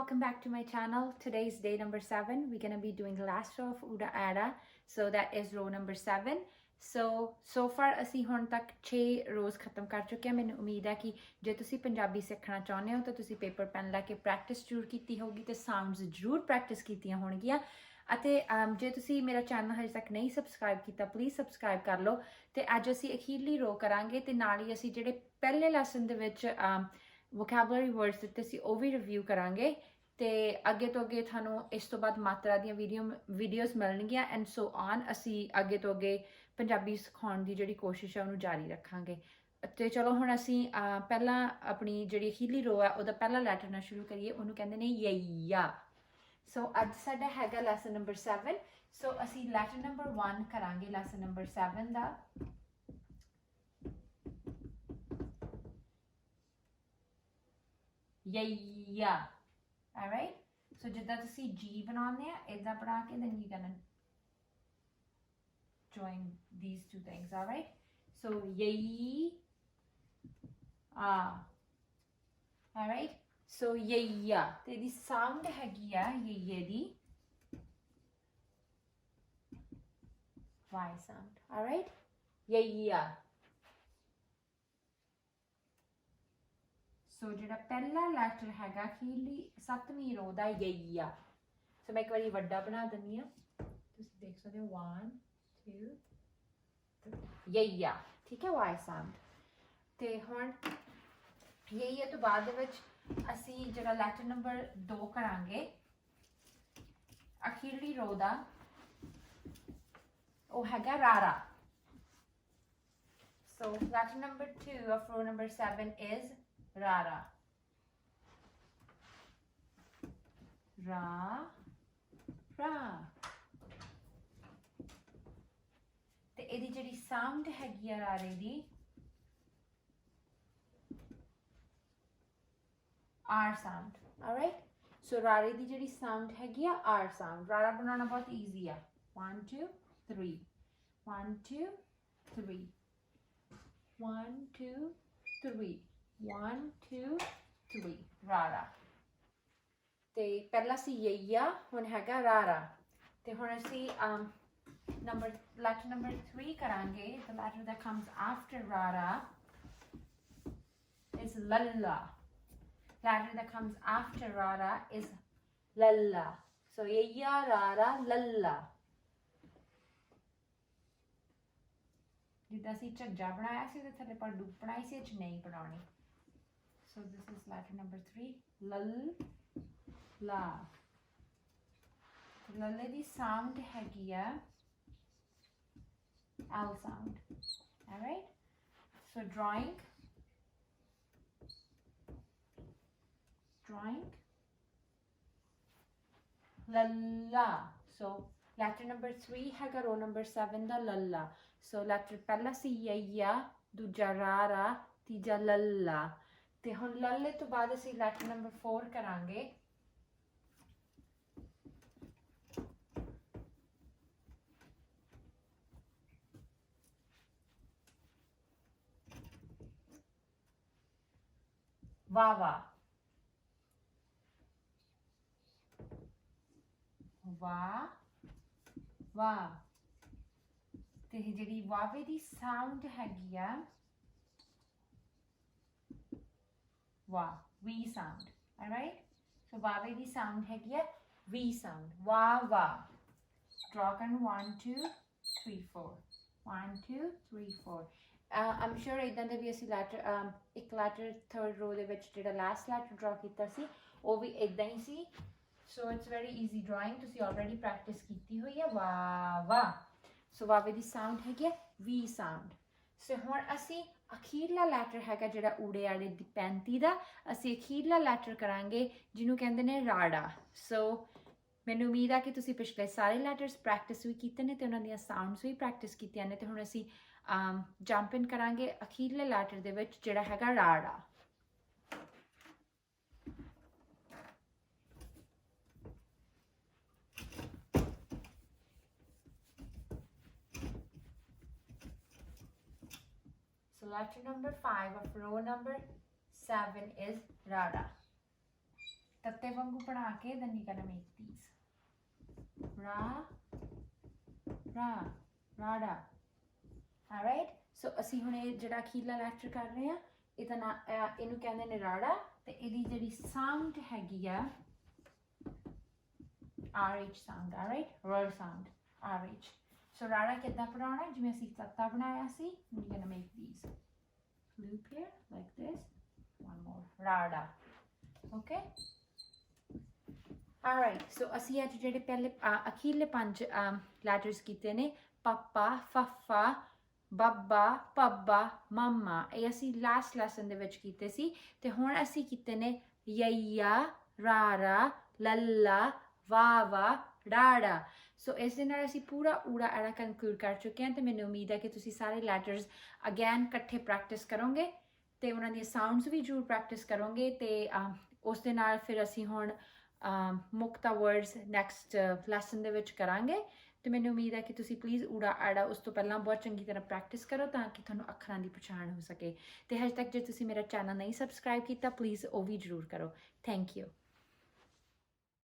welcome back to my channel. Today is day number 7. We're going to be doing the last row of Uda Ada. So that is row number 7. So far ਅਸੀਂ ਹੁਣ ਤੱਕ 6 rows ਖਤਮ ਕਰ ਚੁੱਕੇ ਹਾਂ। ਮੈਨੂੰ ਉਮੀਦ ਹੈ ਕਿ ਜੇ ਤੁਸੀਂ ਪੰਜਾਬੀ ਸਿੱਖਣਾ ਚਾਹੁੰਦੇ ਹੋ ਤਾਂ ਤੁਸੀਂ ਪੇਪਰ ਪੈਨ ਲੈ ਕੇ ਪ੍ਰੈਕਟਿਸ ਜ਼ਰੂਰ ਕੀਤੀ ਹੋਗੀ ਤੇ ਸਾਊਂਡਸ ਜ਼ਰੂਰ ਪ੍ਰੈਕਟਿਸ ਕੀਤੀਆਂ ਹੋਣਗੀਆਂ। ਅਤੇ ਜੇ ਤੁਸੀਂ ਮੇਰਾ ਚੈਨਲ ਹਜੇ ਤੱਕ ਨਹੀਂ ਸਬਸਕ੍ਰਾਈਬ ਕੀਤਾ ਪਲੀਜ਼ ਸਬਸਕ੍ਰਾਈਬ ਕਰ ਲਓ। ਤੇ ਅੱਜ ਅਸੀਂ ਅਖੀਰਲੀ ਰੋ ਕਰਾਂਗੇ ਤੇ ਨਾਲ ਹੀ ਅਸੀਂ ਜਿਹੜੇ ਪਹਿਲੇ ਲੈਸਨ ਦੇ ਵਿੱਚ ਵੋਕੈਬਲਰੀ ਵਰਡਸ ਦਿੱਤੇ ਸੀ ਉਹ ਵੀ ਰਿਵਿਊ ਕਰਾਂਗੇ। ਤੇ ਅੱਗੇ ਤੋਂ ਅੱਗੇ ਤੁਹਾਨੂੰ ਇਸ ਤੋਂ ਬਾਅਦ ਮਾਤਰਾ ਦੀਆਂ ਵੀਡੀਓਜ਼ ਮਿਲਣਗੀਆਂ ਐਂਡ ਸੋ ਔਨ। ਅਸੀਂ ਅੱਗੇ ਤੋਂ ਅੱਗੇ ਪੰਜਾਬੀ ਸਿਖਾਉਣ ਦੀ ਜਿਹੜੀ ਕੋਸ਼ਿਸ਼ ਹੈ ਉਹਨੂੰ ਜਾਰੀ ਰੱਖਾਂਗੇ। ਤੇ ਚਲੋ ਹੁਣ ਅਸੀਂ ਪਹਿਲਾਂ ਆਪਣੀ ਜਿਹੜੀ ਅਖੀਰਲੀ ਰੋ ਹੈ ਉਹਦਾ ਪਹਿਲਾ ਲੈਟਰ ਨਾਲ ਸ਼ੁਰੂ ਕਰੀਏ। ਉਹਨੂੰ ਕਹਿੰਦੇ ਨੇ ਯਈਆ। ਸੋ ਅੱਜ ਸਾਡਾ ਹੈਗਾ ਲੈਸਨ ਨੰਬਰ 7। ਸੋ ਅਸੀਂ ਲੈਟਰ ਨੰਬਰ 1 ਕਰਾਂਗੇ ਲੈਸਨ ਨੰਬਰ 7 ਦਾ। ਯਈਆ। alright, so ਜਿੱਦਾਂ ਤੁਸੀਂ G ਬਣਾਉਂਦੇ ਆ ਇਦਾਂ ਬਣਾ ਕੇ then you're gonna join these two things. alright, so yay alright, so yaya ਤੇ ਇਹਦੀ ਸਾਊਂਡ ਹੈਗੀ ਆ ਯਈਏ ਦੀ Y sound. alright, yaya. ਸੋ ਜਿਹੜਾ ਪਹਿਲਾ ਲੈਟਰ ਹੈਗਾ ਅਖੀਰਲੀ 7ਵੀਂ ਰੋ ਦਾ ਯਈਆ। ਸੋ ਮੈਂ ਇੱਕ ਵਾਰੀ ਵੱਡਾ ਬਣਾ ਦਿੰਦੀ ਹਾਂ, ਤੁਸੀਂ ਦੇਖ ਸਕਦੇ ਹੋ 1 2 3 ਯਈਆ। ਠੀਕ ਹੈ, Y ਸਾਊਂਡ। ਤੇ ਹੁਣ ਯਈਆ ਤੋਂ ਬਾਅਦ ਦੇ ਵਿੱਚ ਅਸੀਂ ਜਿਹੜਾ ਲੈਟਰ ਨੰਬਰ 2 ਕਰਾਂਗੇ ਅਖੀਰਲੀ ਰੋ ਦਾ, ਉਹ ਹੈਗਾ ਰਾਰਾ। ਸੋ letter number 2 of row number 7 is Rara. Ra, ra. ਤੇ ਇਹਦੀ ਜਿਹੜੀ ਸਾਊਂਡ ਹੈਗੀ ਆ ਰਾਰੇ ਦੀ R ਸਾਊਂਡ। alright, ਸੋ ਰਾਰੇ ਦੀ ਜਿਹੜੀ ਸਾਊਂਡ ਹੈਗੀ ਆ R ਸਾਊਂਡ। ਰਾਰਾ ਬਣਾਉਣਾ ਬਹੁਤ ਈਜ਼ੀ ਆ। 1 2 3 1 2 3 1 2 3 1 2 3 ਰਾਰਾ। ਤੇ ਪਹਿਲਾ ਸੀ ਯਈਆ, ਹੁਣ ਹੈਗਾ ਰਾਰਾ। ਤੇ ਹੁਣ ਅਸੀਂ ਲੈਟਰ ਨੰਬਰ 3 ਕਰਾਂਗੇ। the letter that comes after rara is lalla. letter that comes after rara is lalla. so yeyya, rara, lalla. ਜਿੱਦਾਂ ਅਸੀਂ ਝੱਜਾ ਬਣਾਇਆ ਸੀ ਤੇ ਥੱਲੇ ਪਰ ਡੁੱਬ ਬਣਾਈ ਸੀ, ਅੱਜ ਨਹੀਂ ਬਣਾਉਣੀ। so this is letter number 3, lalla. ਲੱਲੇ the sound ਹੈਗੀ ਆ L sound. alright, so drawing lalla. so letter number 3 ਹੈਗਾ row number 7 ਦਾ lalla. so letter ਪਹਿਲਾ ਸੀ ਯਈਆ, ਦੂਜਾ ਰਾਰਾ, ਤੀਜਾ ਲੱਲਾ। ਤੇ ਹੁਣ ਲੱਲੇ ਤੋਂ ਬਾਅਦ ਅਸੀਂ ਲੈਟਰ ਨੰਬਰ 4 ਕਰਾਂਗੇ ਵਾਵਾ। ਵਾ ਤੇ ਜਿਹੜੀ ਵਾਵੇ ਦੀ ਸਾਊਂਡ ਹੈਗੀ ਆ ਵਾਹ, V sound. alright, so ਵਾਵੇ ਦੀ ਸਾਊਂਡ ਹੈਗੀ ਆ V sound, ਵਾਹ ਵਾਹ। draw ਕਰਨ 1 2 3 4 1 2 3 4। I'm sure ਇਦਾਂ ਦੇ ਵੀ ਅਸੀਂ ਲੈਟਰ ਇੱਕ ਲੈਟਰ 3rd row ਦੇ ਵਿੱਚ ਜਿਹੜਾ ਲਾਸਟ ਲੈਟਰ ਡਰਾ ਕੀਤਾ ਸੀ ਉਹ ਵੀ ਇਦਾਂ ਹੀ ਸੀ। So it's very easy drawing, ਤੁਸੀਂ ਆਲਰੇਡੀ ਪ੍ਰੈਕਟਿਸ ਕੀਤੀ ਹੋਈ ਹੈ। ਵਾਹ ਵਾਹ। ਸੋ ਵਾਵੇ ਦੀ ਸਾਊਂਡ ਹੈਗੀ ਆ V ਸਾਊਂਡ। ਸੋ ਹੁਣ ਅਸੀਂ ਅਖੀਰਲਾ ਲੈਟਰ ਹੈਗਾ ਜਿਹੜਾ ਊੜੇ ਵਾਲੇ ਦੀ 35 ਦਾ, ਅਸੀਂ ਅਖੀਰਲਾ ਲੈਟਰ ਕਰਾਂਗੇ ਜਿਹਨੂੰ ਕਹਿੰਦੇ ਨੇ ਰਾੜਾ। ਸੋ ਮੈਨੂੰ ਉਮੀਦ ਆ ਕਿ ਤੁਸੀਂ ਪਿਛਲੇ ਸਾਰੇ ਲੈਟਰਸ ਪ੍ਰੈਕਟਿਸ ਵੀ ਕੀਤੇ ਨੇ ਤੇ ਉਹਨਾਂ ਦੀਆਂ ਸਾਊਂਡਸ ਵੀ ਪ੍ਰੈਕਟਿਸ ਕੀਤੀਆਂ ਨੇ। ਤੇ ਹੁਣ ਅਸੀਂ ਜੰਪ ਇਨ ਕਰਾਂਗੇ ਅਖੀਰਲੇ ਲੈਟਰ ਦੇ ਵਿੱਚ ਜਿਹੜਾ ਹੈਗਾ ਰਾੜਾ। So letter number 5 of row number 7 is Rara. तत्ते वांगू बना के then you're gonna make these. Ra, ra, rada. Alright, so ਅਸੀਂ ਹੁਣ ਇਹ ਜਿਹੜਾ ਅਖੀਰਲਾ ਲੈਟਰ ਕਰ ਰਹੇ ਹਾਂ ਇਹਦਾ ਨਾ ਇਹਨੂੰ ਕਹਿੰਦੇ ਨੇ ਰਾੜਾ ਤੇ ਇਹਦੀ ਜਿਹੜੀ ਸਾਊਂਡ ਹੈਗੀ ਆ RH sound. Alright, r sound, RH. So rada ਕਿੱਦਾਂ ਪੜਾਉਣਾ ਜਿਵੇਂ ਅਸੀਂ ਤੱਤਾ ਬਣਾਇਆ ਸੀ. You're gonna make these loop here like this. One more rada. Okay. Alright, so ਅਸੀਂ ਅੱਜ ਜਿਹੜੇ ਪਹਿਲੇ ਅਖੀਰਲੇ 5 ਲੈਟਰਸ ਕੀਤੇ ਨੇ ਪਾਪਾ, ਫੱਫਾ, ਬੱਬਾ, ਪੱਬਾ, ਮੰਮਾ, ਇਹ ਅਸੀਂ ਲਾਸਟ ਲੈਸਨ ਦੇ ਵਿੱਚ ਕੀਤੇ ਸੀ ਤੇ ਹੁਣ ਅਸੀਂ ਕੀਤੇ ਨੇ ਯਈਆ, ਰਾਰਾ, ਲੱਲਾ, ਵਾਵਾ, ਡਾੜਾ. ਸੋ ਇਸ ਦੇ ਨਾਲ ਅਸੀਂ ਪੂਰਾ ਊੜਾ ਐੜਾ ਕੰਕਲੂਡ ਕਰ ਚੁੱਕੇ ਹਾਂ ਤੇ ਮੈਨੂੰ ਉਮੀਦ ਹੈ ਕਿ ਤੁਸੀਂ ਸਾਰੇ ਲੈਟਰਸ ਅਗੇਨ ਇਕੱਠੇ ਪ੍ਰੈਕਟਿਸ ਕਰੋਗੇ ਤੇ ਉਹਨਾਂ ਦੀਆਂ ਸਾਊਂਡਸ ਵੀ ਜ਼ਰੂਰ ਪ੍ਰੈਕਟਿਸ ਕਰੋਗੇ ਤੇ ਉਸ ਦੇ ਨਾਲ ਫਿਰ ਅਸੀਂ ਹੁਣ ਮੁਕਤਾ ਵਰਡਸ ਨੈਕਸਟ ਲੈਸਨ ਦੇ ਵਿੱਚ ਕਰਾਂਗੇ ਤੇ ਮੈਨੂੰ ਉਮੀਦ ਹੈ ਕਿ ਤੁਸੀਂ ਪਲੀਜ਼ ਊੜਾ ਆੜਾ ਉਸ ਤੋਂ ਪਹਿਲਾਂ ਬਹੁਤ ਚੰਗੀ ਤਰ੍ਹਾਂ ਪ੍ਰੈਕਟਿਸ ਕਰੋ ਤਾਂ ਕਿ ਤੁਹਾਨੂੰ ਅੱਖਰਾਂ ਦੀ ਪਛਾਣ ਹੋ ਸਕੇ ਤੇ ਹਜੇ ਤੱਕ ਜੇ ਤੁਸੀਂ ਮੇਰਾ ਚੈਨਲ ਨਹੀਂ ਸਬਸਕ੍ਰਾਈਬ ਕੀਤਾ ਪਲੀਜ਼ ਉਹ ਵੀ ਜ਼ਰੂਰ ਕਰੋ. Thank you.